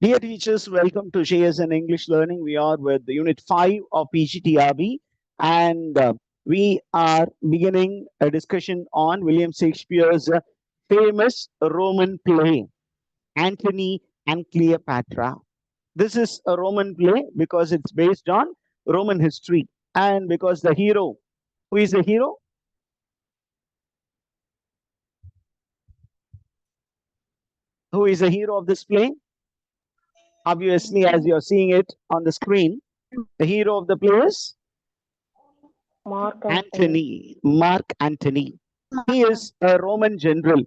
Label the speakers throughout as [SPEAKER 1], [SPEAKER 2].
[SPEAKER 1] Dear teachers, welcome to JSN English Learning. We are with Unit 5 of PGTRB, and we are beginning a discussion on William Shakespeare's famous Roman play, Antony and Cleopatra. This is a Roman play because it's based on Roman history, and because the hero, who is the hero? Who is the hero of this play? Obviously, as you're seeing it on the screen, the hero of the play is Antony. Mark Antony. He is a Roman general.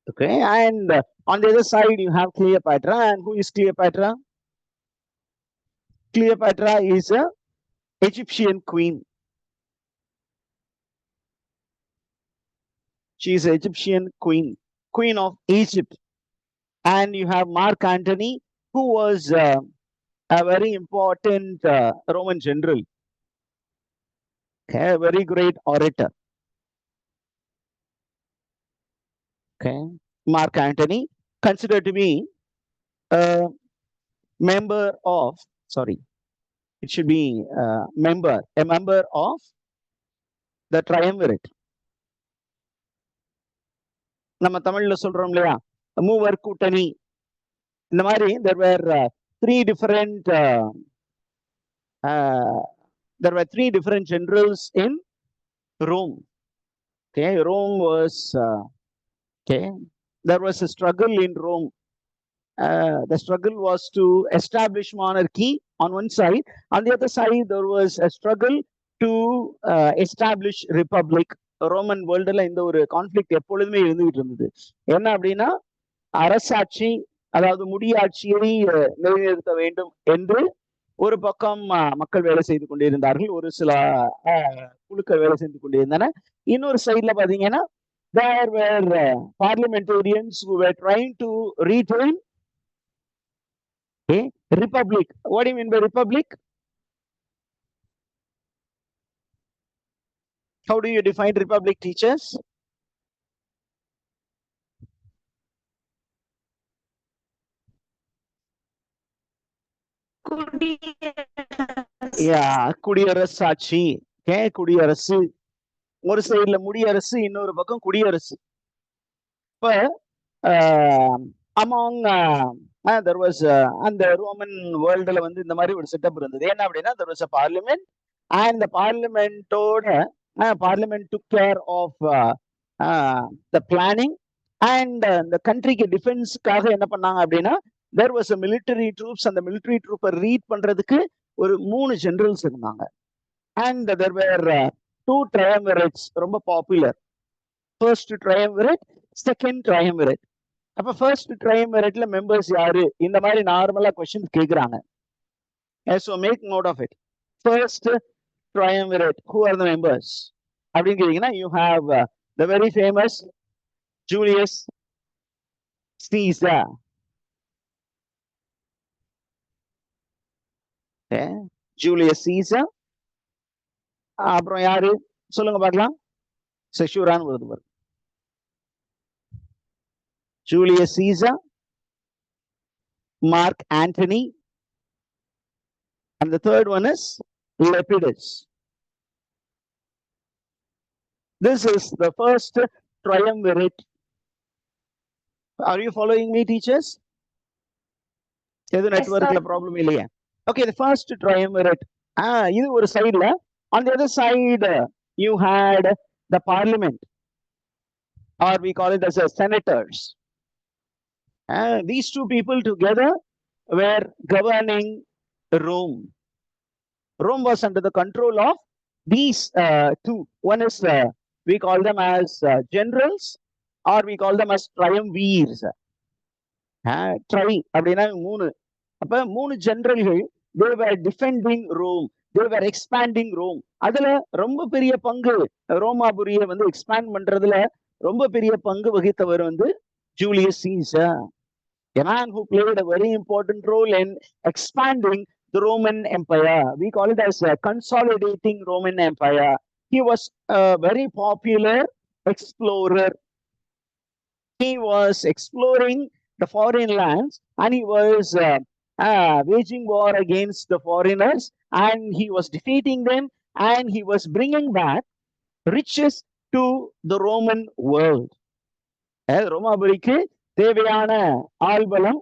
[SPEAKER 1] Okay, and on the other side, you have Cleopatra. And who is Cleopatra? Cleopatra is a Egyptian queen. She is an Egyptian queen, queen of Egypt. And you have Mark Antony, who was a very important Roman general. Okay, a very great orator. Okay, Mark Antony, considered to be a member of, sorry, it should be a member of the triumvirate. நம்ம தமிழ்ல சொல்றோம் இல்லையா, மூவர் கூட்டணி. இந்த மாதிரி there were three different generals in Rome. Okay, Rome was okay. There was a struggle in Rome. The struggle was to establish monarchy on one side. On the other side, there was a struggle to establish republic. Roman வேர்ல்டுல இந்த ஒரு conflict எப்பொழுதுமே இருந்துகிட்டு இருந்தது. என்ன அப்படின்னா, அரசாட்சி, அதாவது முடியாட்சியை நிலைநிறுத்த வேண்டும் என்று ஒரு பக்கம் மக்கள் வேலை செய்து கொண்டிருந்தார்கள், ஒரு சில குழுக்கள் வேலை செய்து கொண்டிருந்தன. இன்னொரு சைட்ல பாத்தீங்கன்னா, there were parliamentarians who were trying to retain a republic. What do you mean by republic? How do you define republic, teachers? Yeah, குடியரசாட்சி. Okay, குடியரசு. ஒரு சைடுல முடியரசு, இன்னொரு பக்கம் குடியரசு. இப்ப among there was அந்த ரோமன் வேர்ல்டுல வந்து இந்த மாதிரி ஒரு செட்டப் இருந்தது. என்ன அப்படின்னா, there was a parliament, and the parliament took care of the planning, and the countryக்கு டிஃபென்ஸ்க்காக என்ன பண்ணாங்க அப்படின்னா, there was a military troops, and the military troop read பண்றதுக்கு ஒரு 3 ஜெனரல்ஸ் இருந்தாங்க. and there were 2 triumvirates ரொம்ப popular. first triumvirate, second triumvirate. அப்ப first ட்ரையம்பரேட்ல members யாரு, இந்த மாதிரி நார்மலா கொஸ்டின் கேக்குறாங்க. so make note of it. First triumvirate, who are the members அப்படின்னு கேட்டீங்கன்னா, you have the very famous Julius Caesar. Okay, Julius Caesar. அப்புறம் யாரு சொல்லுங்க பார்க்கலாம். செஷூரான்னு வருது பாரு. Julius Caesar, Mark Antony, and the third one is Lepidus. This is the first triumvirate. Are you following me, teachers? Yes, network problem இல்லையா? Okay, the first triumvirate. இது ஒரு சைடுல. On the other side, you had the parliament, or we call it as a senators. These two people together were governing Rome. Rome was under the control of these two. One is we call them as generals, or we call them as triumvirs. Tri அப்படின்னா 3. அப்ப 3 ஜெனரல்கள், they were defending Rome, they were expanding Rome. அதுல ரொம்ப பெரிய பங்கு, ரோமாபுரியை வந்து expand பண்றதுல ரொம்ப பெரிய பங்கு வகித்தவர் வந்து Julius Caesar, a man who played a very important role in expanding the Roman Empire. We call it as a consolidating Roman Empire. He was a very popular explorer. He was exploring the foreign lands, and he was waging war against the foreigners, and he was defeating them, and he was bringing back riches to the Roman world. ரோமாபுரிக்கு தேவையான ஆள்பலம்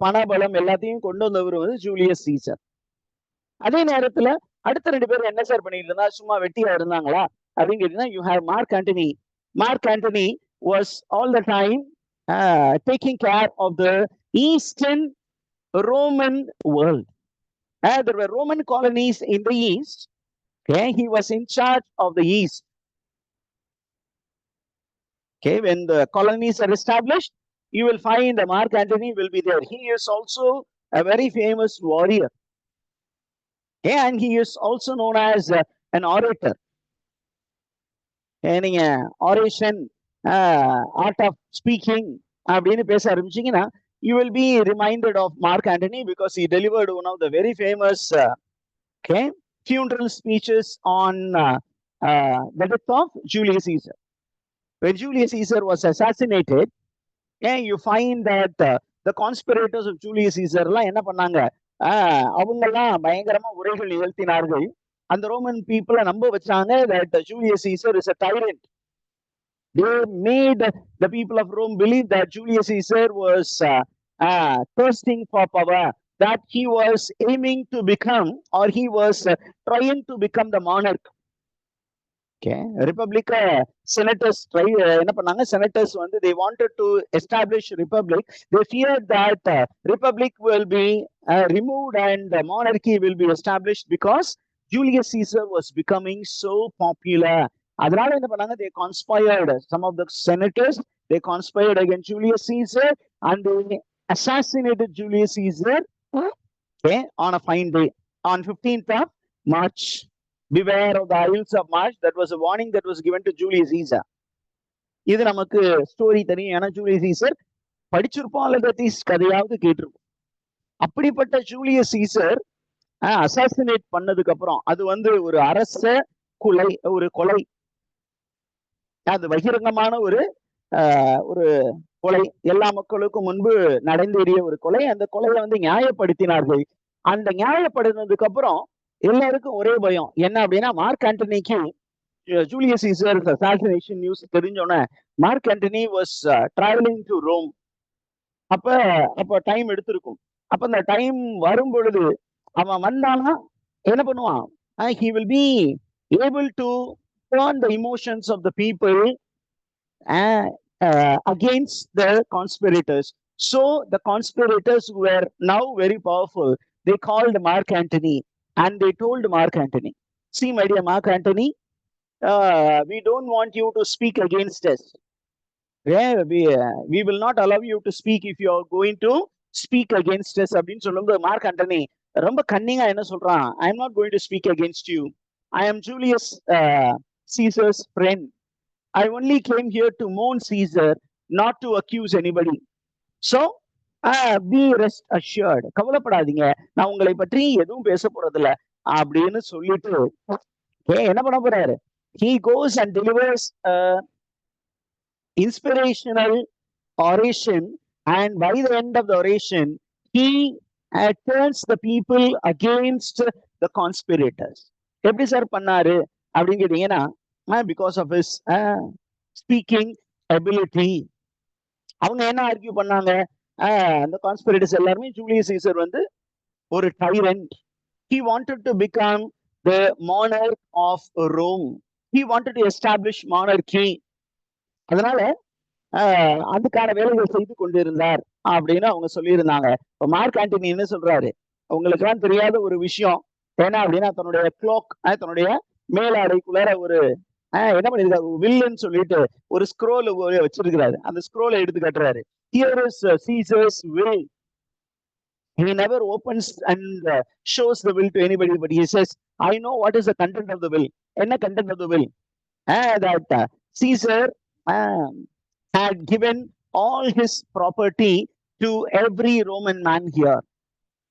[SPEAKER 1] பணபலம் எல்லாத்தையும் கொண்டு வந்தவர் வந்து Julius Caesar. அதே நேரத்துல அடுத்த ரெண்டு பேரும் என்ன சார் பண்ணிட்டு இருந்தா, சும்மா வெட்டியா இருந்தாங்களா அப்படின்னு கேட்டீங்கன்னா, you have Mark Antony. Mark Antony was all the time taking care of the Eastern Roman world. There were Roman colonies in the East. Okay, he was in charge of the East. Okay, when the colonies are established, you will find the Mark Antony will be there. He is also a very famous warrior. Okay, and he is also known as an orator. நீங்க oration, art of speaking அப்படின்னு பேச ஆரம்பிச்சீங்கன்னா, you will be reminded of Mark Antony because he delivered one of the very famous funeral speeches on the death of Julius Caesar. When Julius Caesar was assassinated, you find that the conspirators of Julius Caesar எல்லாம் என்ன பண்ணாங்க, அவங்கெல்லாம் பயங்கரமா உரைகள் நிகழ்த்தினார்கள். அந்த Roman பீப்புளை நம்ப வச்சாங்க that Julius Caesar is a tyrant. They made the people of Rome believe that Julius Caesar was thirsting for power, that he was aiming to become, or he was trying to become the monarch. Okay, Republic senators try என்ன பண்ணாங்க, senators வந்து they wanted to establish republic. They feared that republic will be removed and the monarchy will be established because Julius Caesar was becoming so popular. அதனால என்ன பண்ணாங்க, they conspired, some of the senators, they conspired against Julius Caesar and they assassinated Julius Caesar, okay, on a fine day, on 15th of March. Beware of the Isles of March. That was a warning that was given to Julius Caesar. இது நமக்கு story தெரியும், ஏன்னா Julius Caesar படிச்சிருப்போம் அல்லது at least கதையாவது கேட்டிருப்போம். அப்படிப்பட்ட Julius Caesar assassinate பண்ணதுக்கு அப்புறம் அது வந்து ஒரு அரச கொலை, ஒரு கொலை, அது பகிரங்கமான ஒரு கொலை, எல்லா மக்களுக்கும் முன்பு நடந்தேறிய ஒரு கொலை. அந்த கொலையை வந்து நியாயப்படுத்தினார்கள். அந்த நியாயப்படுத்தினதுக்கு அப்புறம் எல்லாருக்கும் ஒரே பயம் என்ன அப்படின்னா, மார்க் ஆண்டனிக்கு ஜூலியஸ் சீசர் அசாசினேஷன் நியூஸ் தெரிஞ்சோன்னே Mark Antony was travelling to Rome. அப்ப டைம் எடுத்திருக்கும். அப்ப அந்த டைம் வரும் பொழுது அவன் வந்தானா என்ன பண்ணுவான், he will be able to turn the emotions of the people against the conspirators. So the conspirators were now very powerful. They called Mark Antony and they told Mark Antony, see my dear Mark Antony, we don't want you to speak against us. We will not allow you to speak if you are going to speak against us. அப்படின்னு சொல்லும்போது Mark Antony ரொம்ப கன்னிங்கா என்ன சொல்றான், I am not going to speak against you. I am Julius Caesar's friend. I only came here to mourn Caesar, not to accuse anybody. So be rest assured. கவலைப்படாதீங்க, நான் உங்களை பற்றி எதுவும் பேச போறதில்ல அப்படின்னு சொல்லிட்டு என்ன பண்ண போறாரு, he goes and delivers inspirational oration, and by the end of the oration he turns the people against the conspirators. எப்படி சார் பண்ணாரு அப்படின்னு கேட்டீங்கன்னா, because of his speaking ability. அவங்க என்ன ஆர்கியூ பண்ணாங்க, அந்த கான்ஸ்பிரேட்டர்ஸ் எல்லாருமே ஜூலியஸ் சீசர் வந்து ஒரு tyrant. He wanted to become the monarch of Rome. He wanted to establish monarchy. அதனால அதுக்கான வேலைகள் செய்து கொண்டிருந்தார் அப்படின்னு அவங்க சொல்லியிருந்தாங்க. இப்போ மார்க் ஆண்டனி என்ன சொல்றாரு, உங்களுக்கு எல்லாம் தெரியாத ஒரு விஷயம் என்ன அப்படின்னா, தன்னுடைய க்ளோக், தன்னுடைய மேலாடைக்குள்ளார ஒரு என்ன பண்ணிருக்காரு, வில்லுன்னு சொல்லிட்டு ஒரு ஸ்க்ரோல் வச்சிருக்கிறாரு. அந்த ஸ்க்ரோலை எடுத்து காட்டுறாரு. Here is Caesar's will. He never opens and shows the will to anybody, but he says, I know what is the content of the will. என்ன content of the will? That Caesar had given all his property to every Roman man here.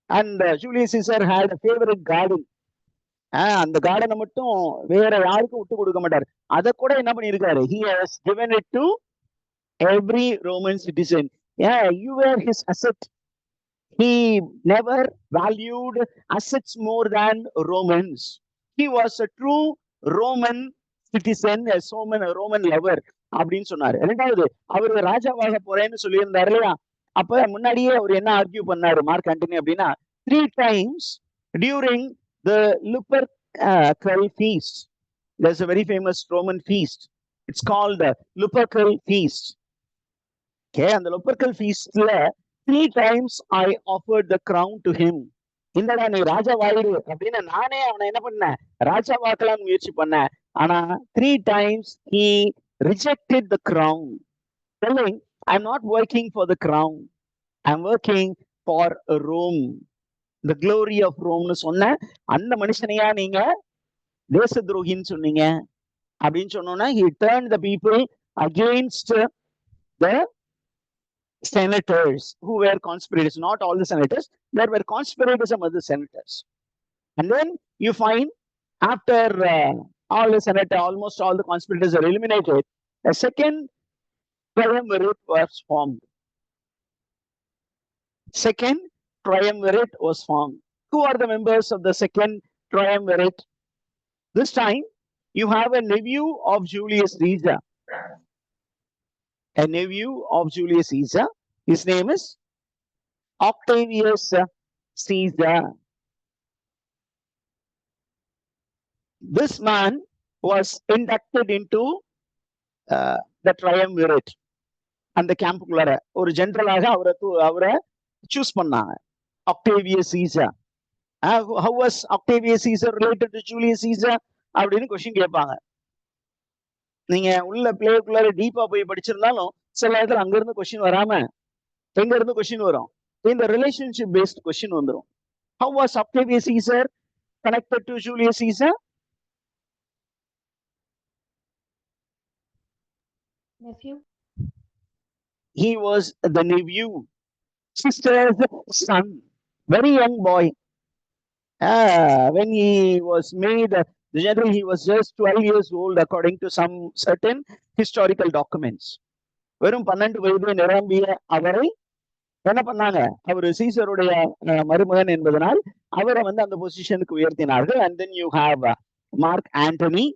[SPEAKER 1] And Julius Caesar had a favorite garden. அந்த கார்டனை மட்டும் வேற யாருக்கும் விட்டு கொடுக்க மாட்டார். அதை கூட என்ன பண்ணியிருக்காரு, he has given it to every Roman citizen. Yeah, you were his asset. He never valued assets more than Romans. He was a true Roman citizen, a Roman lover அப்படின்னு சொன்னாரு. ரெண்டாவது அவர் ராஜாவாக போறேன்னு சொல்லியிருந்தாரு இல்லையா? அப்ப முன்னாடியே அவர் என்ன ஆர்கியூ பண்ணாரு மார்க் ஆண்டனி அப்படின்னா, 3 times during the Lupercal feast. There's a very famous Roman feast. It's called the Lupercal feast. Okay, and the Lupercal feastல 3 times I offered the crown to him. இந்தடா நீ ராஜா வாயிரு அப்படின்னு நானே அவனை என்ன பண்ணேன், ராஜா வாக்கலாம்னு முயற்சி பண்ணேன். ஆனா 3 times he rejected the crown, telling, I'm not working for the crown, I'm working for Rome, the glory of Rome னு சொன்ன அந்த மனுஷனையா நீங்க தேச துரோகின்னு சொன்னீங்க அப்படின்னு சொன்னோன்னா, he turned the people against the senators who were conspirators. Not all the senators, there were conspirators among the senators. And then you find after all the senators, almost all the conspirators are eliminated, a second triumvirate was formed. Second triumvirate was formed. Who are the members of the second triumvirate? This time you have a nephew of Julius Caesar. A nephew of Julius Caesar. His name is Octavius Caesar. This man was inducted into the triumvirate. அந்த கேம்புக்குள்ளார ஒரு ஜெனரலாக அவரை choose பண்ணாங்க. Octavius Caesar. How was Octavius Caesar related to Julius Caesar அப்படின்னு question கேட்பாங்க. நீங்க உள்ள பிளேக்குள்ளார டீப்பா போய் படிச்சிருந்தாலும் சில இடத்துல அங்க இருந்து கொஸ்டின் வராம எங்க இருந்து கொஸ்டின் வரும், இந்த ரிலேஷன்ஷிப் பேஸ்ட் கொஸ்டின் வந்துடும். How was Octavius Caesar connected to Julius Caesar?
[SPEAKER 2] Nephew.
[SPEAKER 1] He was the nephew, sister's son, very young boy. When he was made the general, he was just 12 years old according to some certain historical documents. வெறும் 12 வயது நிரம்பிய அவரை என்ன பண்ணாங்க, அவர் சீசருடைய மருமகன் என்பதனால் அவரை வந்து அந்த பொசிஷனுக்கு உயர்த்தினார்கள். And then you have Mark Antony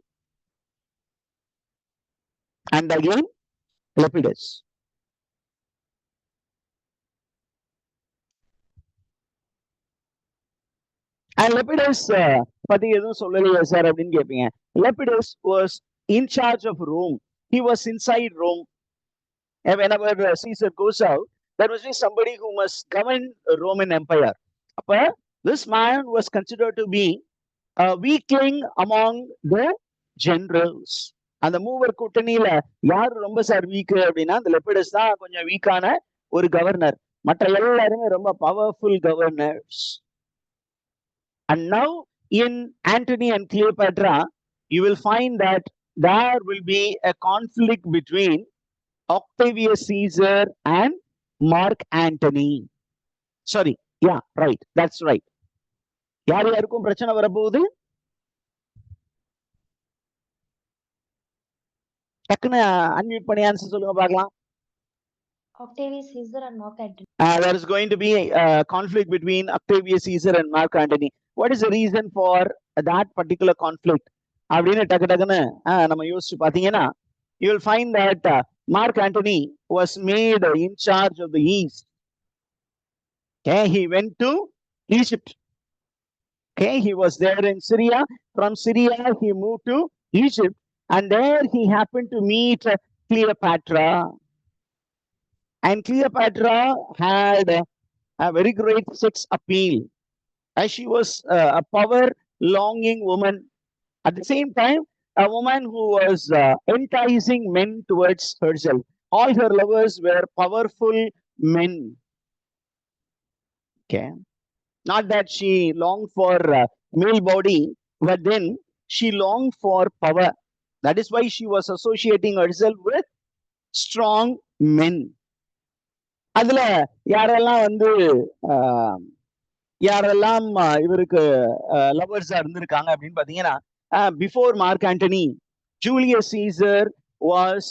[SPEAKER 1] and again Lepidus. And Lepidus பத்தி எதுவும் சொல்லலையே சார் அப்படின்னு கேட்பீங்க. Lepidus was in charge of Rome. He was inside Rome. And whenever Caesar goes out, there was somebody who must govern a Roman Empire. This man was considered to be a weakling among the generals. அந்த மூவர் கூட்டணியில யாரு ரொம்ப sir week அப்படின்னா அந்த லெப்பிடஸ் தான் கொஞ்சம் வீக்கான ஒரு கவர்னர். மற்ற எல்லாருமே ரொம்ப powerful governors. And now in Antony and Cleopatra, you will find that there will be a conflict between Octavius Caesar and Mark Antony. Sorry, yeah, right, that's right. யார் யாருக்கும் பிரச்சனை வரப்போகுது? டக்குன்னு அன்மியூட் பண்ணி ஆன்சர் சொல்லுங்க பார்க்கலாம்.
[SPEAKER 2] Octavius Caesar and Mark Antony.
[SPEAKER 1] There is going to be a conflict between Octavius Caesar and Mark Antony. What is the reason for that particular conflict? அப்படின்னு டக்கு டக்குன்னு நம்ம யோசிச்சு பார்த்தீங்கன்னா, you will find that Mark Antony was made in charge of the East. Okay, he went to Egypt. Okay, he was there in Syria. From Syria, he moved to Egypt. And there he happened to meet Cleopatra. And Cleopatra had a very great sex appeal. As she was a power-longing woman. At the same time, a woman who was enticing men towards herself. All her lovers were powerful men. Okay. Not that she longed for male body, but then she longed for power. That is why she was associating herself with strong men. அதுல யாரெல்லாம் வந்து யாரெல்லாம் இவருக்கு லவர்ஸா இருந்திருக்காங்க அப்படின்னு பாத்தீங்கன்னா, before Mark Antony, Julius Caesar was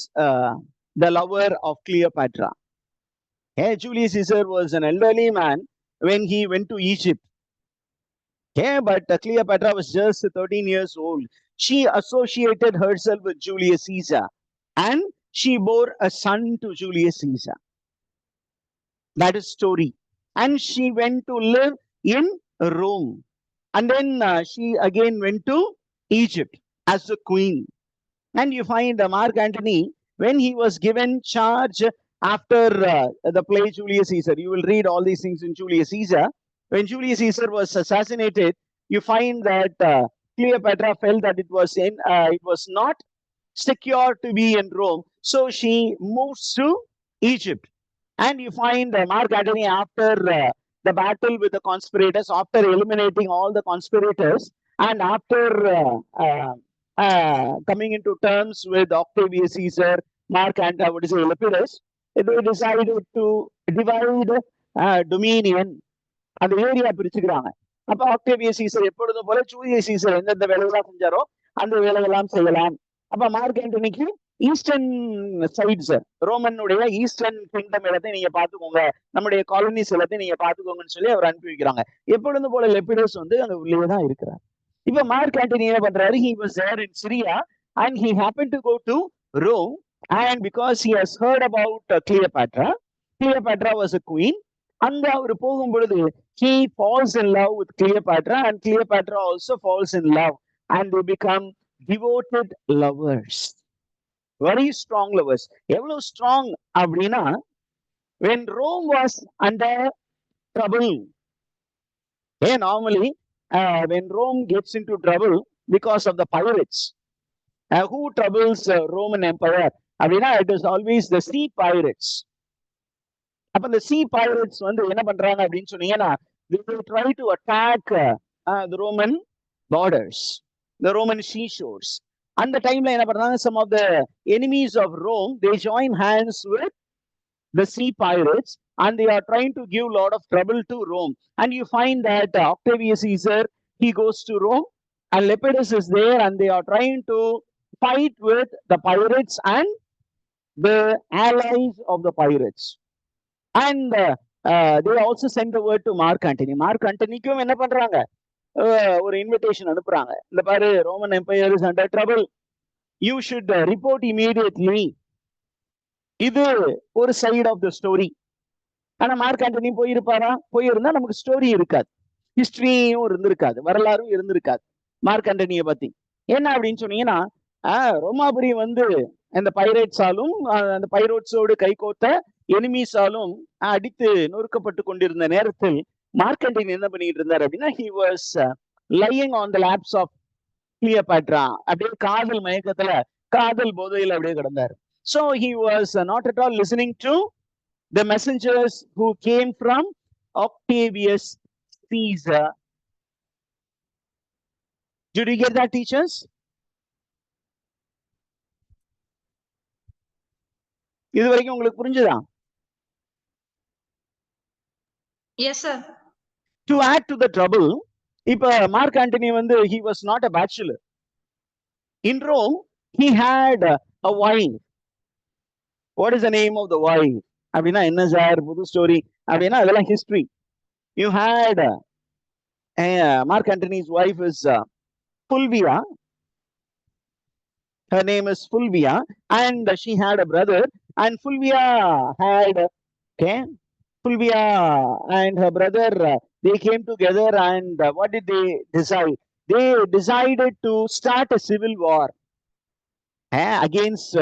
[SPEAKER 1] the lover of Cleopatra. Hey, Julius Caesar was an elderly man when he went to Egypt. Yeah, but Cleopatra was just 13 years old. She associated herself with Julius Caesar and she bore a son to Julius Caesar. That is story. And she went to live in Rome. And then she again went to Egypt as a queen. And you find Mark Antony, when he was given charge after the play Julius Caesar, you will read all these things in Julius Caesar. When Julius Caesar was assassinated, you find that Cleopatra felt that it was not secure to be in Rome, so she moves to Egypt. And you find Mark Antony after the battle with the conspirators, after eliminating all the conspirators, and after coming into terms with Octavius Caesar, Mark and Lepidus, they decided to divide dominion. அந்த area பிரிச்சுக்கிறாங்க. அப்ப Octavius Caesar எப்பொழுதும் போல Julius Caesar எந்தெந்த வேலையெல்லாம் செஞ்சாரோ அந்த வேலையெல்லாம் செய்யலாம். அப்ப மார்க் ஆண்டனிக்கு ஈஸ்டர்ன் சைட்ஸ் ரோமனுடைய ஈஸ்டர்ன் கிங்டம் எல்லாத்தையும் நீங்க பாத்துக்கோங்க, நம்முடைய காலனிஸ் எல்லாத்தையும் நீங்க பாத்துக்கோங்கன்னு சொல்லி அவர் அனுப்பி வைக்கிறாங்க. எப்பொழுதும் போல லெபிடஸ் வந்து அங்க உள்ளே தான் இருக்கிறார். இப்ப மார்க் ஆண்டனி என்ன பண்றாரு? He was there in Syria and he happened to go to Rome, and because he has heard about Cleopatra was a queen. அங்க அவர் போகும் பொழுது he falls in love with Cleopatra and Cleopatra also falls in love and they become devoted lovers, very strong lovers. எவ்வளவு strong அப்படின்னா, when Rome was under trouble, normally when Rome gets into trouble because of the pirates, who troubles Roman Empire அப்படின்னா it is always the sea pirates. அப்ப இந்த sea pirates வந்து என்ன பண்றாங்க அப்படின்னு சொன்னீங்கன்னா, they will try to attack the Roman borders, the Roman seashores. அந்த டைம்ல என்ன பண்றாங்க, some of the enemies of Rome, they join hands with the sea pirates and they are trying to give a lot of trouble to Rome. And you find that Octavius Caesar, he goes to Rome and Lepidus is there and they are trying to fight with the pirates and the allies of the pirates. And they also sent the word to Mark Antony. Mark Antonyக்கும் என்ன பண்றாங்க, ஒரு invitation அனுப்புறாங்க. இந்த பாரு, Roman empire is under trouble, you should report immediately. இது ஒரு side of the story. ஆனா Mark Antony போயிருப்பாரா? போயிருந்தா நமக்கு ஸ்டோரி இருக்காது, ஹிஸ்டரியும் இருந்திருக்காது, வரலாறும் இருந்திருக்காது மார்க் ஆண்டனியை பத்தி. என்ன அப்படின்னு சொன்னீங்கன்னா, ரோமாபுரி வந்து அந்த பைரேட்ஸாலும் அந்த பைரோட்ஸோடு கைகோத்த எனிமீஸாலும் அடித்து நொறுக்கப்பட்டு கொண்டிருந்த நேரத்தில் மார்க் ஆண்டனி என்ன பண்ணிட்டு இருந்தார் அப்படின்னா, he was lying on the laps of Cleopatra. அப்படியே காதல் மயக்கத்துல, காதல் போதையில் அப்படியே கிடந்தார். So he was not at all listening to the messengers who came from Octavius Caesar. Did you get that, teachers? இது வரைக்கும் உங்களுக்கு புரிஞ்சுதா?
[SPEAKER 3] Yes, sir.
[SPEAKER 1] To add to the trouble, இப்ப மார்க் ஆண்டனி வந்து he was not a bachelor. In Rome, he had a wife. What is the name of the wife? அப்படின்னா என்ன sir புது story அப்படின்னா அதெல்லாம் history. You had Mark Antony's wife is Fulvia. Her name is Fulvia and she had a brother, and Fulvia and her brother, they came together and what did they decide? They decided to start a civil war against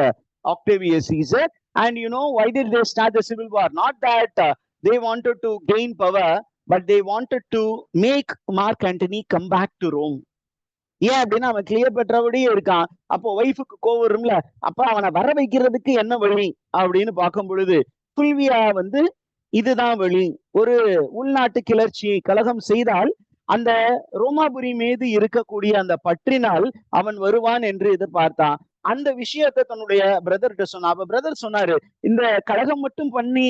[SPEAKER 1] Octavius Caesar. And you know why did they start the civil war? Not that they wanted to gain power, but they wanted to make Mark Antony come back to Rome. ஏன் அப்படின்னா அவன் கிளியோபேட்ராவோடயே இருக்கான். அப்போ ஒய்ஃபுக்கு கோவம் வரும்ல, அப்ப அவனை வர வைக்கிறதுக்கு என்ன வழி அப்படின்னு பார்க்கும் பொழுது புல்வியா வந்து இதுதான் வழி. ஒரு உள்நாட்டு கிளர்ச்சி கலகம் செய்தால் அந்த ரோமாபுரி மீது இருக்கக்கூடிய அந்த பற்றினால் அவன் வருவான் என்று எதிர்பார்த்தான். அந்த விஷயத்த தன்னுடைய பிரதர்கிட்ட சொன்னா. அப்ப பிரதர் சொன்னாரு, இந்த கலகம் மட்டும் பண்ணி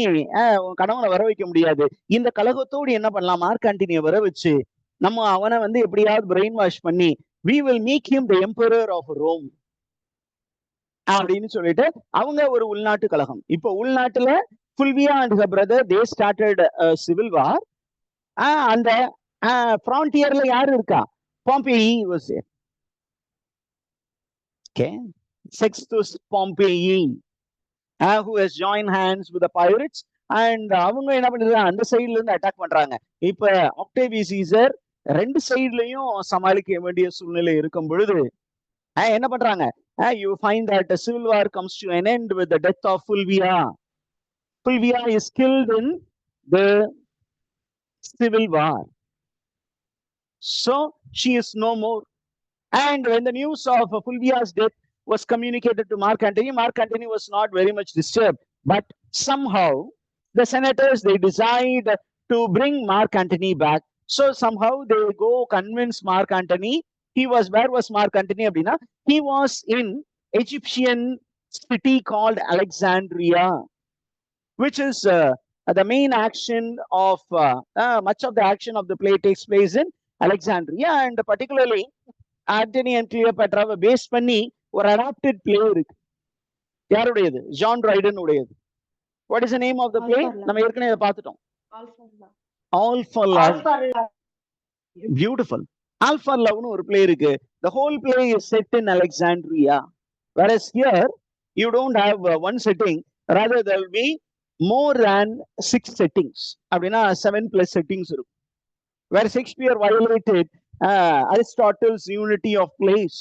[SPEAKER 1] கணவனை வர வைக்க முடியாது, இந்த கலகத்தோடு என்ன பண்ணலாம், மார்க் ஆண்டனியை வர வச்சு நம்ம அவனை வந்து எப்படியாவது பிரெயின் வாஷ் பண்ணி we will make him the emperor of Rome அப்படின்னு சொல்லிட்டு அவங்க ஒரு உள்நாட்டு கழகம். இப்ப உள்நாட்டுல Fulvia and her brother, they started a civil war. And the frontierல யாரு இருக்கா? Pompey was there. Okay, Sextus Pompey, who has joined hands with the pirates. And அவங்க என்ன பண்ணிருக்காங்க, அந்த சைடுல இருந்து அட்டாக் பண்றாங்க. இப்ப ஆக்டேவியஸ் சீசர் ரெண்டு சைடுலயும் சமாளிக்க வேண்டிய சூழ்நிலை இருக்கும் பொழுது என்ன பண்றாங்க, you find that the civil war comes to an end with the death of Fulvia. Fulvia is killed in the civil war, so she is no more. And when the news of Fulvia's death was communicated to Mark Antony was not very much disturbed. But somehow the senators, they decide to bring Mark Antony back. So somehow they go convince Mark Antony. Where was Mark Antony? Abdina? He was in Egyptian city called Alexandria, which is the main action of much of the action of the play takes place in Alexandria. And particularly Antony and Cleopatra base பண்ணி ஒரு adapted play இருக்கு. யாருடையது? John Dryden உடையது. What is the name of the play? நம்ம ஏற்கனவே பார்த்துட்டோம். All for love. Beautiful. All for லவ்னு ஒரு பிளே இருக்கு. The whole play is set in Alexandria, whereas here you don't have one setting, rather there will be more than 6 settings. அப்படின்னா 7+ settings இருக்கும். Where Shakespeare violated Aristotle's unity of place,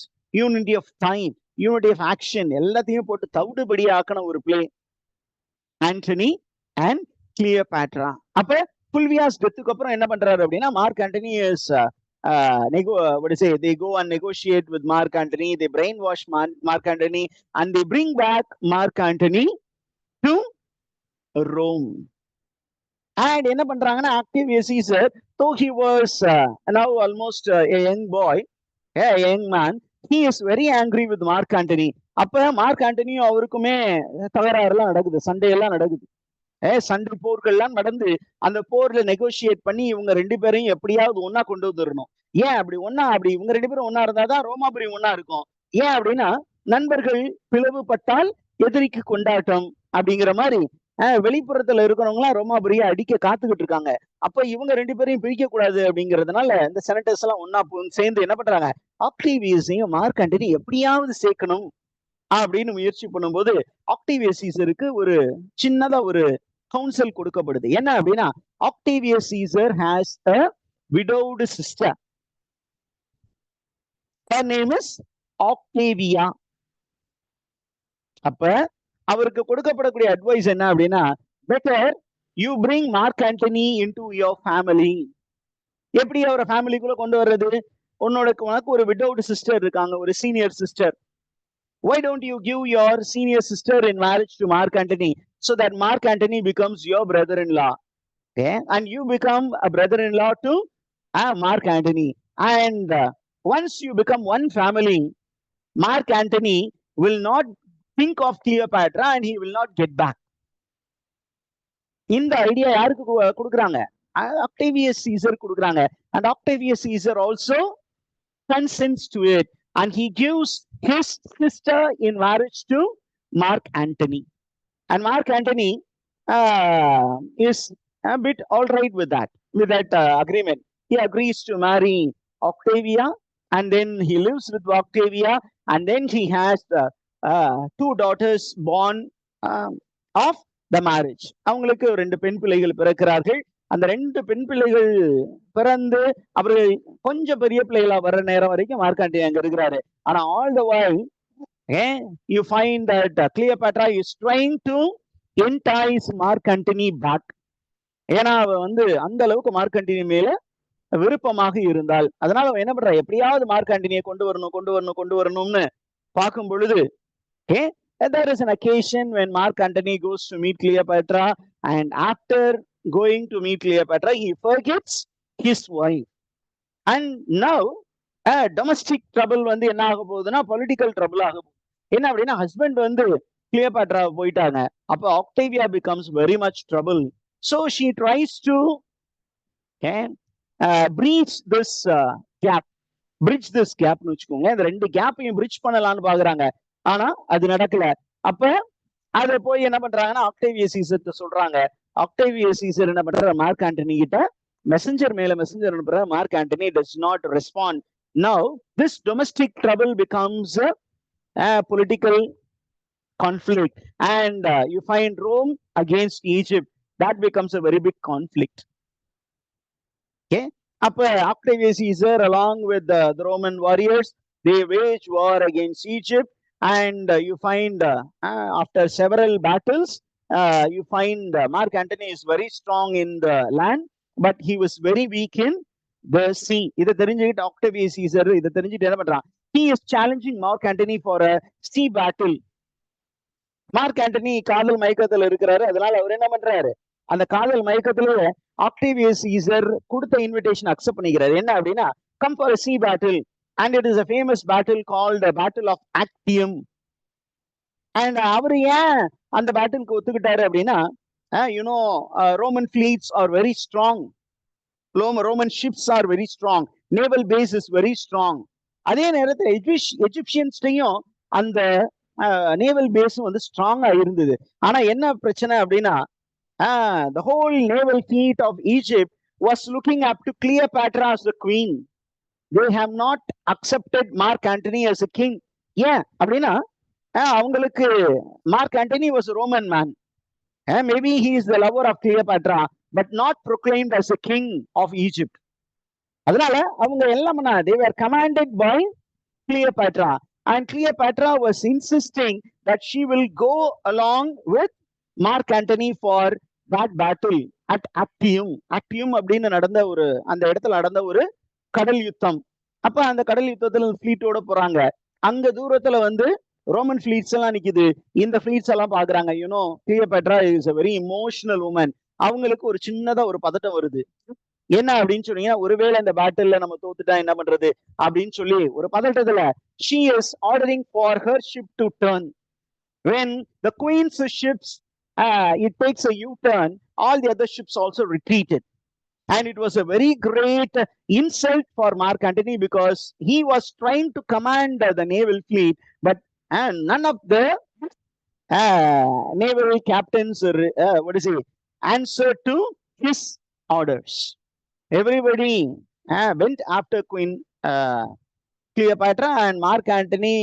[SPEAKER 1] unity of time, unity of action, எல்லாத்தையும் போட்டு தவிடுபடி ஆக்கின ஒரு play Antony and Cleopatra. அப்ப புல்வியாஸ் டெத்துக்கு அப்புறம் என்ன பண்றாரு அப்படின்னா, Mark Antony is they go and negotiate with Mark Antony, they brainwash Mark Antony, and they bring back Mark Antony to Rome. And என்ன பண்றாங்கன்னா, Octavius Caesar, though he was now almost a young boy, a young man, he is very angry with Mark Antony. அப்ப mark ஆண்டனியும் அவருக்குமே தகராறுலாம் நடக்குது, சண்டையெல்லாம் நடக்குது. சண்டை போர்கள்லாம் நடந்து அந்த போர்ல நெகோசியேட் பண்ணி இவங்க ரெண்டு பேரையும் எப்படியாவது ஒன்னா கொண்டு வந்துடணும். ஏன் அப்படி இவங்க ரெண்டு பேரும் ஒன்னா இருந்தாதான் ரோமாபுரி ஒன்னா இருக்கும். ஏன் அப்படின்னா, நண்பர்கள் பிளவுபட்டால் எதிரிக்கு கொண்டாட்டம் அப்படிங்கிற மாதிரி வெளிப்புறத்துல இருக்கிறவங்க எல்லாம் ரோமாபுரியை அடிக்க காத்துக்கிட்டு இருக்காங்க. அப்ப இவங்க ரெண்டு பேரையும் பிரிக்க கூடாது அப்படிங்கறதுனால இந்த செனட்டர்ஸ் எல்லாம் ஒன்னா சேர்ந்து என்ன பண்றாங்க, ஆக்டேவியஸையும் மார்க் ஆண்டனி எப்படியாவது சேர்க்கணும் அப்படின்னு முயற்சி பண்ணும்போது ஆக்டேவியஸ் சீசருக்கு ஒரு சின்னதா ஒரு கவுன்சில் கொடுக்கப்படுது. என்ன அப்படின்னா, Octavius Caesar has a widowed sister. Her name is Octavia. அப்ப அவருக்கு கொடுக்கப்படக்கூடிய அட்வைஸ் என்ன அப்படின்னா, better you bring Mark Antony into your family. எப்படி அவரை ஃபேமிலிக்குள்ள கொண்டு வர்றது? உனக்கு ஒரு widowed சிஸ்டர் இருக்காங்க, ஒரு senior sister. Why don't you give your senior sister in marriage to Mark Antony, so that Mark Antony becomes your brother-in-law, okay? And you become a brother-in-law to Mark Antony. And once you become one family, Mark Antony will not think of Cleopatra and he will not get back. இந்த idea யாருக்கு கொடுக்குறாங்க? Octavius Caesar கொடுக்குறாங்க. And Octavius Caesar also consents to it, and he gives his sister in marriage to Mark Antony. And Mark Antony is a bit all right with that agreement. He agrees to marry Octavia, and then he lives with Octavia, and then he has 2 daughters born of the marriage. அவங்களுக்கு 2 பெண் பிள்ளைகள் பிறக்கிறார்கள். அந்த 2 பெண் பிள்ளைகள் பிறந்து அவர்கள் கொஞ்சம் பெரிய பிள்ளைகளா வர்ற நேரம் வரைக்கும் மார்க் ஆண்டனி அங்க இருக்கிறாரு. ஆனா all the while you find that Cleopatra is trying to entice Mark Antony back. ஏன்னா அவ அந்த அளவுக்கு மார்க் ஆண்டனி மேல விருப்பமாக இருந்தால், அதனால அவன் என்ன பண்றா, எப்படியாவது மார்க் ஆண்டனியை கொண்டு வரணும்னு பார்க்கும் பொழுது, there is an occasion when Mark Antony goes to meet Cleopatra, and after going to meet Cleopatra, he forgets his wife. And now domestic trouble என்ன ஆக போகுதுன்னா, பொலிட்டிக்கல் ட்ரபிள் ஆக போகுது. என்ன அப்படின்னா, ஹஸ்பண்ட் கிளியோபாட்ரா போயிட்டாங்க. அப்போ Octavia becomes very much trouble. So she tries to breach this gap. bridge this gapனு வச்சுக்கோங்க. இந்த 2 கேப்பையும் பிரிட்ஜ் பண்ணலாம்னு பாக்குறாங்க. ஆனா அது நடக்கல. அப்ப அதை போய் என்ன பண்றாங்கன்னா ஆக்டேவியஸ் சீசர் சொல்றாங்க. ஆக்டேவியஸ் சீசர் என்ன பண்றாரு, மார்க் ஆண்டனி கிட்ட மெசஞ்சர் அனுப்புற. Mark Antony does not respond. Now this domestic trouble becomes a political conflict, and you find Rome against Egypt. That becomes a very big conflict. Okay, Octavius Caesar along with the Roman warriors, they wage war against Egypt, and you find after several battles, you find Mark Antony is very strong in the land, but he was very weak in the sea. இதை தெரிஞ்சுக்கிட்டு Octavius Caesar இதை தெரிஞ்சுட்டு என்ன பண்றான், he is challenging Mark Antony for a sea battle. Mark Antony காதல் மயக்கத்துல இருக்கிறாரு. அதனால அவர் என்ன பண்றாரு, அந்த காதல் மயக்கத்துல ஆக்டேவியஸ் சீசர் கொடுத்த இன்விடேஷன் அக்செப்ட் பண்ணிக்கிறாரு. என்ன அப்படின்னா, come for a sea battle, and it is a famous battle called the Battle of Actium. And அவர் ஏன் அந்த பேட்டிலுக்கு ஒத்துக்கிட்டாரு அப்படின்னா, Roman fleets are very strong. Roman ships are very strong. Naval base is very strong. அதே நேரத்தில் எஜிப்சியன்ஸ்டையும் அந்த naval பேஸும் வந்து ஸ்ட்ராங்கா இருந்தது. ஆனா என்ன பிரச்சனை அப்படின்னா, the whole naval fleet of Egypt was looking up to Cleopatra as the queen. They have not accepted Mark Antony as a king. ஏன் அப்படின்னா, அவங்களுக்கு Mark Antony was a Roman man. Maybe he is the lover of Cleopatra, but not proclaimed as a king of Egypt. அதனால அவங்க எல்லாம் they were commanded by Cleopatra, and Cleopatra was insisting that she will go along with Mark Antony for that battle at Actium. Actium அப்படின்னு நடந்த அந்த இடத்துல நடந்த ஒரு கடல் யுத்தம். அப்ப அந்த கடல் யுத்தத்துல ஃபிளீட்டோட போறாங்க. அங்க தூரத்துல வந்து ரோமன் ஃபிளீட்ஸ் எல்லாம் நிக்குது. இந்த ஃபிளீட்ஸ் எல்லாம் பாக்குறாங்க. Cleopatra is a very emotional woman. அவங்களுக்கு ஒரு சின்னதா ஒரு பதட்டம் வருது. என்ன அப்படின்னு சொன்னீங்கன்னா, ஒருவேளை இந்த பேட்டில்ல நம்ம தோத்துட்டா என்ன பண்றது அப்படின்னு சொல்லி ஒரு பதட்டத்துல she is ordering for her ship to turn. When the queen's ships it takes a U-turn, all the other ships also retreated. And it was a very great insult for Mark Antony, because he was trying to command the naval fleet, but none of the naval captains answered to his orders. Everybody went after Queen Cleopatra, and Mark Antony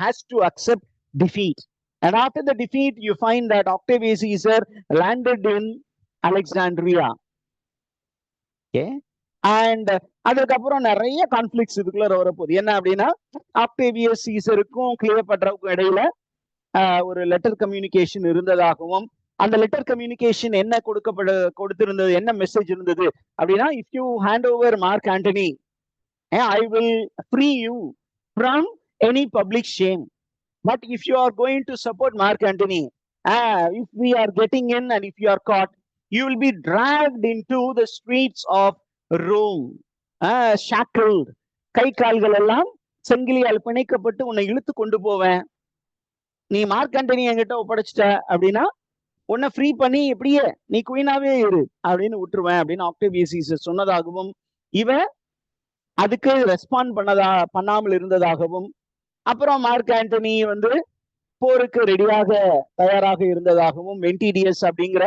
[SPEAKER 1] has to accept defeat. And after the defeat, you find that Octavius Caesar landed in Alexandria. Okay, and அதுக்கப்புறம் நிறைய conflicts இதுக்குள்ள வரப்போகுது. என்ன அப்படின்னா, Octavius சீசருக்கும் கிளியோபாட்ராவுக்கும் இடையில ஒரு letter communication இருந்ததாகவும், அந்த லெட்டர் கம்யூனிகேஷன் என்ன கொடுத்திருந்தது, என்ன மெசேஜ் இருந்தது அப்படின்னா, if you hand over Mark Antony, I will free you from any public shame. But if you are going to support Mark Antony, if we are getting in and if you are caught, you will be dragged into the streets of Rome, shackled. கை கால்கள் எல்லாம் செங்கிலியால் பிணைக்கப்பட்டு உன்னை இழுத்து கொண்டு போவேன். நீ Mark Antony என்கிட்ட ஒப்படைச்சிட்ட அப்படின்னா உன்னை ஃப்ரீ பண்ணி எப்படியே நீ குயினாவே இரு அப்படின்னு விட்டுருவேன் அப்படின்னு ஆக்டேவியஸ் சீசர் சொன்னதாகவும், இவன் அதுக்கு ரெஸ்பாண்ட் பண்ணாமல் இருந்ததாகவும், அப்புறம் மார்க் ஆண்டனி வந்து போருக்கு தயாராக இருந்ததாகவும், வென்டிடியஸ் அப்படிங்கிற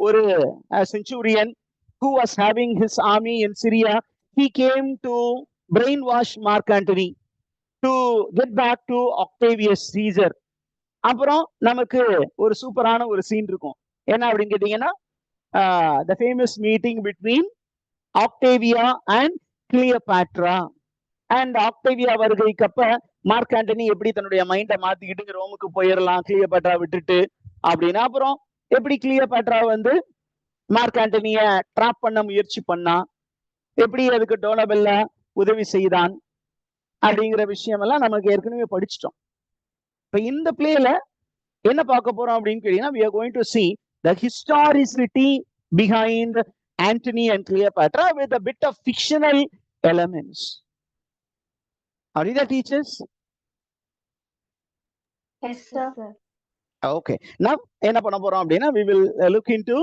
[SPEAKER 1] ஒரு centurion who was having his army in Syria, he came to brainwash Mark Antony to get back to Octavius Caesar. அப்புறம் நமக்கு ஒரு சூப்பரான ஒரு சீன் இருக்கும். என்ன அப்படின்னு கேட்டீங்கன்னா, the famous meeting between Octavia and Cleopatra. And Octavia வருகைக்கப்ப மார்க் ஆண்டனி எப்படி தன்னுடைய மைண்டை மாத்திக்கிட்டு ரோமுக்கு போயிடலாம் கிளியோபாட்ரா விட்டுட்டு அப்படின்னு, அப்புறம் எப்படி கிளியோபாட்ரா வந்து மார்க் ஆண்டனிய ட்ராப் பண்ண முயற்சி பண்ணா, எப்படி அதுக்கு டோனபெல்லா உதவி செய்தான் அப்படிங்கிற விஷயம் எல்லாம் நமக்கு ஏற்கனவே படிச்சிட்டோம். இப்ப இந்த பிளேல என்ன பார்க்க போறோம் அப்படின்னு கேட்டீங்கன்னா, we are going to see the historicity behind Antony and Cleopatra with a bit of fictional elements. Are you there, teachers?
[SPEAKER 2] Yes, sir.
[SPEAKER 1] Okay. Now, என்ன பண்ண போறோம் அப்படின்னா, we will look into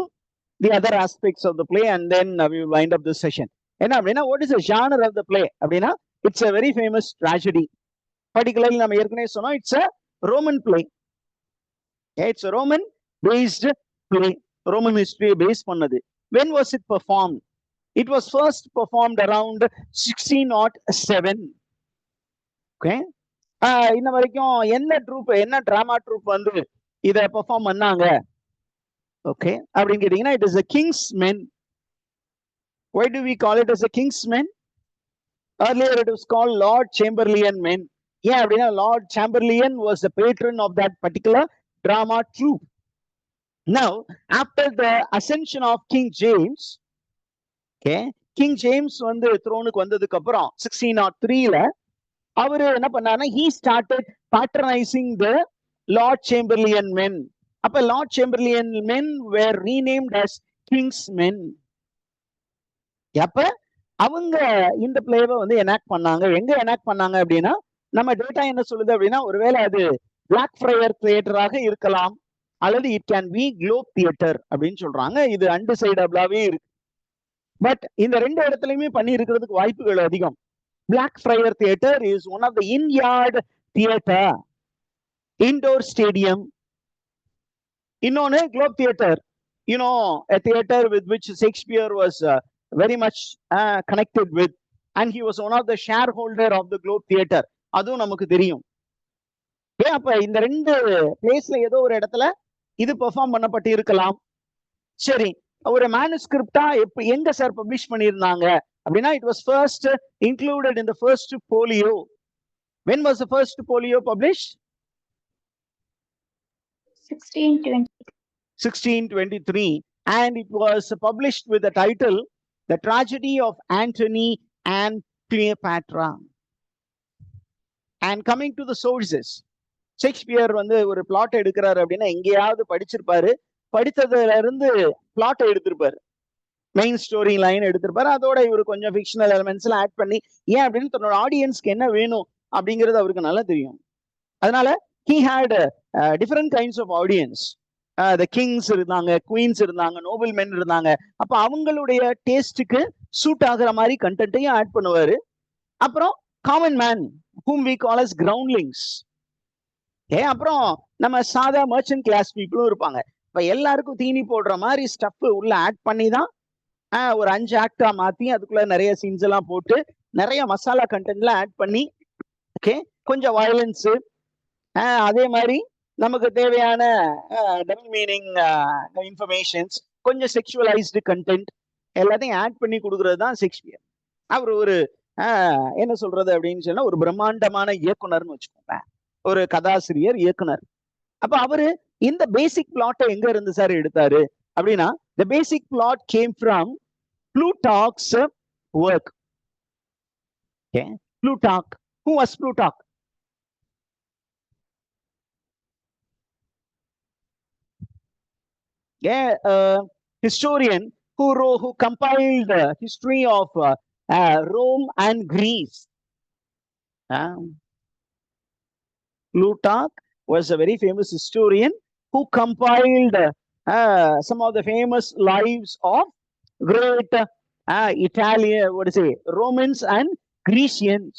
[SPEAKER 1] the other aspects of the play, and then we will wind up this session. என்ன அப்படின்னா, what is the genre of the play அப்படின்னா, it's a very famous tragedy. Particularly நம்ம ஏற்கனவே சொன்னோம், it's a Roman play. It's a Roman based play. Roman history based பண்ணது. When was it performed? It was first performed around 1607. Okay. இன்ன வரைக்கும் என்ன troupe, என்ன drama troupe வந்து இதை பெர்ஃபார்ம் பண்ணாங்க? ஓகே, அப்படின்னு கேட்டீங்கன்னா, it is a king's men. Why do we call it as a king's men? Earlier it was called Lord Chamberlain men. ஏன் அப்படின்னா, Lord Chamberlain was the patron of that particular drama troupe. Now, after the ascension of King James, okay, King James வந்து த்ரோனுக்கு வந்ததுக்கு அப்புறம் 1603ல அவரு என்ன பண்ணாருன்னா, he started patronizing the Lord Chamberlain men. அப்ப Lord Chamberlain men were renamed as King's men. அப்ப அவங்க இந்த பிளேவை வந்து எனாக்ட் பண்ணாங்க. எங்க எனாக்ட் பண்ணாங்க அப்படின்னா, நம்ம டேட்டா என்ன சொல்லுது அப்படின்னா, ஒருவேளை அது பிளாக் ஃப்ரையர் தியேட்டராக இருக்கலாம், அல்லது it can be Globe theatre அப்படின்னு சொல்றாங்க. இது அன்டிசைடபிளாவே இருக்கு. பட் இந்த ரெண்டு இடத்துலயுமே பண்ணி இருக்கிறதுக்கு வாய்ப்புகள் அதிகம். Blackfriar Theatre is one of the in-yard theatre, indoor stadium. Innone Globe Theatre, you know, a theatre with which Shakespeare was very much connected with, and he was one of the shareholder of the Globe Theatre. அதுவும் நமக்கு தெரியும். அப்ப இந்த ரெண்டு பிளேஸ்ல ஏதோ ஒரு இடத்துல இது பெர்ஃபார்ம் பண்ணப்பட்டு இருக்கலாம். சரி, ஒரு மேனுஸ்கிரிப்டா எங்க சார் பப்ளிஷ் பண்ணியிருந்தாங்க அப்படின்னா, it was first included in the first folio. When was the first folio published? 1623, and it was published with the title The Tragedy of Antony and Cleopatra. And coming to the sources, Shakespeare வந்து ஒரு plot எடுக்கிறாரு அப்படின்னா எங்கேயாவது படிச்சிருப்பாரு, படித்ததுல இருந்து plot எடுத்திருப்பாரு, main story line எடுத்திருப்பாரு, அதோட இவர் கொஞ்சம் fictional elements எல்லாம் ஆட் பண்ணி, ஏன் அப்படின்னு தன்னோட ஆடியன்ஸ்க்கு என்ன வேணும் அப்படிங்கிறது அவருக்கு நல்லா தெரியும். அதனால he had different kinds of audience. the kings இருந்தாங்க, குவீன்ஸ் இருந்தாங்க, நோபல் மென் இருந்தாங்க. அப்ப அவங்களுடைய டேஸ்டுக்கு சூட் ஆகுற மாதிரி கண்டென்ட்டையும் ஆட் பண்ணுவாரு. அப்புறம் common man whom we call as groundlings. அப்புறம் நம்ம சாதா மர்ச்சன்ட் கிளாஸ் பீப்புளும் இருப்பாங்க. இப்ப எல்லாருக்கும் தீனி போடுற மாதிரி ஸ்டஃப் உள்ள ஆட் பண்ணி தான் ஒரு 5 ஆக்டா மாத்தி அதுக்குள்ள நிறைய சீன்ஸ் எல்லாம் போட்டு நிறைய மசாலா கண்டென்ட்லாம் ஆட் பண்ணி, ஓகே, கொஞ்சம் வயலன்ஸ், அதே மாதிரி நமக்கு தேவையான டபுள் மீனிங் இன்ஃபர்மேஷன்ஸ், கொஞ்சம் செக்ஷுவலைஸ்டு கண்டென்ட் எல்லாத்தையும் ஆட் பண்ணி கொடுக்கறது தான் ஷேக்ஸ்பியர். அவர் ஒரு என்ன சொல்றது அப்படின்னு சொன்னா, ஒரு பிரம்மாண்டமான இயக்குனர்னு வச்சுக்கோங்க, ஒரு கதாசிரியர், இயக்குனர். அப்ப அவரு இந்த பேசிக் பிளாட்டை எங்க இருந்து சார் எடுத்தாரு அப்படின்னா, the basic plot came from Plutarch's work. Okay, Plutarch. Who was Plutarch? Historian who compiled the history of Rome and Greece. Plutarch was a very famous historian who compiled some of the famous lives of great Italian, Romans and Grecians.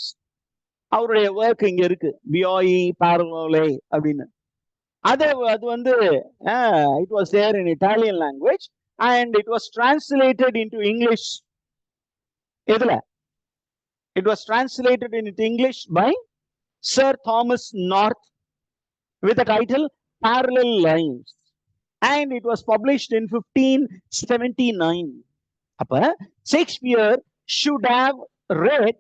[SPEAKER 1] அவருடைய work இங்க இருக்கு, பியோயி பார்வோலே அப்படின்னு. அது வந்து it was there in Italian language and it was translated into English. எதுல? It was translated into English by Sir Thomas North with the title Parallel Lines, and it was published in 1579. அப்ப Shakespeare should have read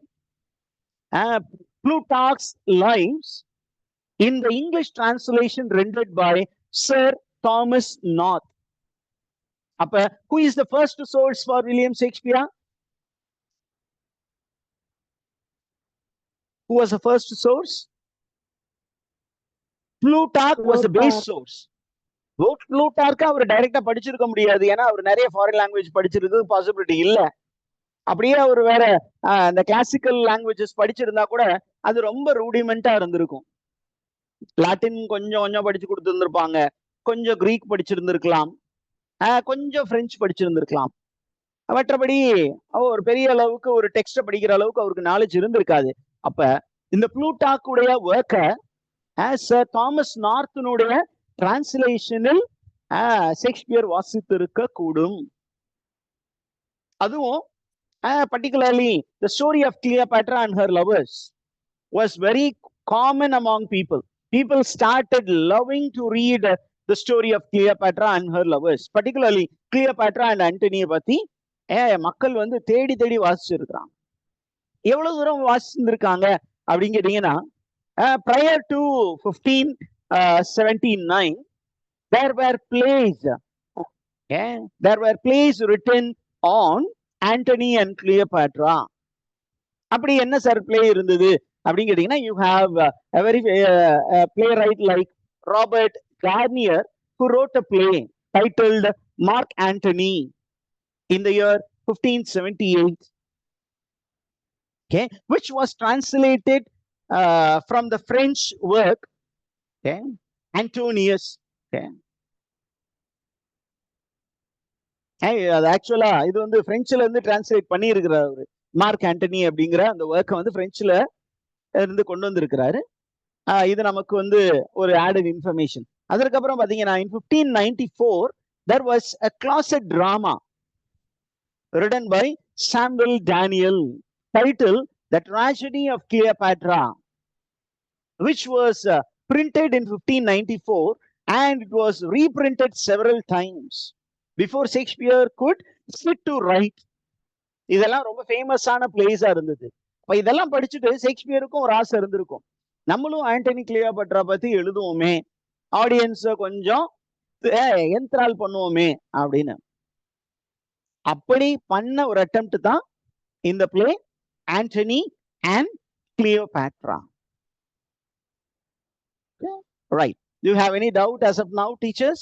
[SPEAKER 1] Plutarch's lives in the English translation rendered by Sir Thomas North. அப்ப who is the first source for William Shakespeare? Who was the first source? Plutarch was the base source. Plutarch அவர் டைரக்டா படிச்சிருக்க முடியாது, ஏன்னா அவர் நிறைய foreign language படிச்சிருக்கு, possibility இல்ல. அப்படியே அவர் வேற அந்த கிளாசிக்கல் லாங்குவேஜஸ் படிச்சிருந்தா கூட அது ரொம்ப ரூடிமெண்டா இருந்திருக்கும். லாட்டின் கொஞ்சம் கொஞ்சம் படிச்சு கொடுத்துருந்துருப்பாங்க, கொஞ்சம் கிரீக் படிச்சிருந்திருக்கலாம், கொஞ்சம் பிரெஞ்சு படிச்சிருந்திருக்கலாம். மற்றபடி ஒரு பெரிய அளவுக்கு ஒரு டெக்ஸ்ட படிக்கிற அளவுக்கு அவருக்கு நாலேஜ் இருந்திருக்காது. அப்ப இந்த ப்ளூட்டாக்குடைய ஒர்க்கை சார் தாமஸ் நார்த்தனுடைய டிரான்ஸ்லேஷனில் ஷேக்ஸ்பியர் வாசித்திருக்க கூடும். அதுவும் particularly the story of Cleopatra and her lovers was very common among people. People started loving to read the story of Cleopatra and her lovers, particularly Cleopatra and Antony பத்தி மக்கள் வந்து தேடி தேடி வாசிச்சிருக்கிறாங்க. எவ்வளவு தூரம் வாசிச்சிருக்காங்க அப்படின்னு கேட்டீங்கன்னா, prior to 1579 there were plays written on Antony and Cleopatra. அப்படி என்ன சார் பிளே இருந்தது அப்படின்னு கேட்டீங்கன்னா, you have a very playwright like Robert Garnier who wrote a play titled Mark Antony in the year 1578, okay, which was translated from the French work, okay, Antonius, okay. அது ஆக்சுவலா இது வந்து பிரெஞ்சுல இருந்து translate பண்ணி இருக்கிறாரு. மார்க் ஆண்டனி அப்படிங்கிற அந்த ஒர்க்கை வந்து பிரெஞ்சுல இருந்து கொண்டு வந்திருக்கிறாரு. இது நமக்கு வந்து ஒரு ஆடட் இன்ஃபர்மேஷன். அதற்கப்புறம் பாத்தீங்கன்னா, in 1594 there was a closet drama written by Samuel Daniel titled The Tragedy of Cleopatra, which was printed in 1594 and it was reprinted several times before Shakespeare could sit to write. இதெல்லாம் ரொம்ப ஃபேமஸான பிளேஸா இருந்தது. இப்ப இதெல்லாம் படிச்சுட்டு ஷேக்ஸ்பியருக்கும் ஒரு ஆசை இருந்திருக்கும், நம்மளும் ஆண்டனி கிளியோபாட்ரா பத்தி எழுதுவோமே, ஆடியன்ஸ கொஞ்சம் என்த்ரால் பண்ணுவோமே அப்படின்னு. அப்படி பண்ண ஒரு அட்டெம்ப்ட் தான் இந்த play Antony and Cleopatra. Right. Do you have any doubt as of now, teachers?